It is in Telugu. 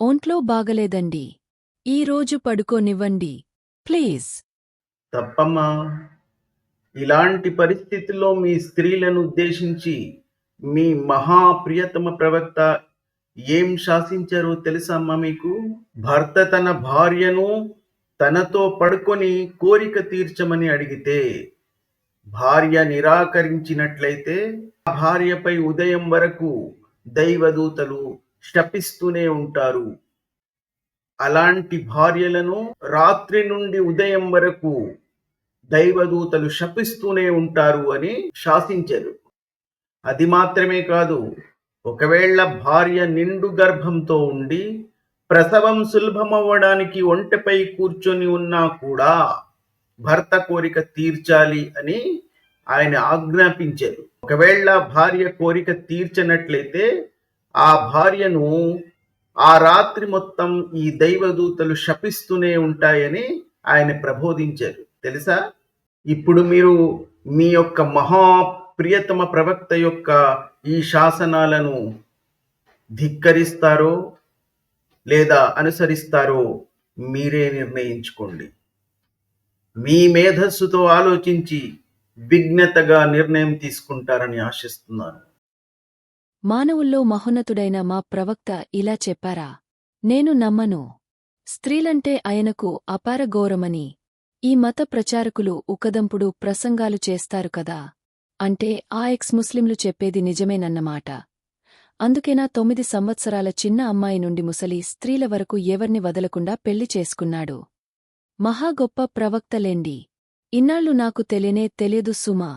ఒంట్లో బాగలేదండి. ఈరోజు పడుకోనివ్వండి ప్లీజ్. తప్పమ్మా. ఇలాంటి పరిస్థితుల్లో మీ స్త్రీలను ఉద్దేశించి మీ మహాప్రియతమ ప్రవక్త ఏం శాసించారో తెలుసా అమ్మా మీకు? భర్త తన భార్యను తనతో పడుకొని కోరిక తీర్చమని అడిగితే భార్య నిరాకరించినట్లయితే ఆ భార్యపై ఉదయం వరకు దైవదూతలు శపిస్తూనే ఉంటారు. అలాంటి భార్యలను రాత్రి నుండి ఉదయం వరకు దైవదూతలు శపిస్తూనే ఉంటారు అని శాసించారు. అది మాత్రమే కాదు, ఒకవేళ భార్య నిండు గర్భంతో ఉండి ప్రసవం సులభమవ్వడానికి ఒంటెపై కూర్చొని ఉన్నా కూడా భర్త కోరిక తీర్చాలి అని ఆయన ఆజ్ఞాపించారు. ఒకవేళ భార్య కోరిక తీర్చనట్లయితే ఆ భార్యను ఆ రాత్రి మొత్తం ఈ దైవదూతలు శపిస్తూనే ఉంటాయని ఆయన ప్రబోధించారు. తెలుసా? ఇప్పుడు మీరు మీ యొక్క మహాప్రియతమ ప్రవక్త యొక్క ఈ శాసనాలను ధిక్కరిస్తారో లేదా అనుసరిస్తారో మీరే నిర్ణయించుకోండి. మీ మేధస్సుతో ఆలోచించి విజ్ఞతగా నిర్ణయం తీసుకుంటారని ఆశిస్తున్నాను. మానవుల్లో మహోన్నతుడైన మా ప్రవక్త ఇలా చెప్పారా? నేను నమ్మను. స్త్రీలంటే ఆయనకు అపార గౌరవమని ఈ మత ప్రచారకులు ఉకదంపుడు ప్రసంగాలు చేస్తారు కదా. అంటే ఆ ముస్లింలు చెప్పేది నిజమేనన్నమాట. అందుకేనా 9 సంవత్సరాల చిన్న అమ్మాయి నుండి ముసలి స్త్రీల వరకు ఎవర్ని వదలకుండా పెళ్లి చేసుకున్నాడు. మహా గొప్ప ప్రవక్తలేండి. ఇన్నాళ్ళు నాకు తెలియదు సుమా.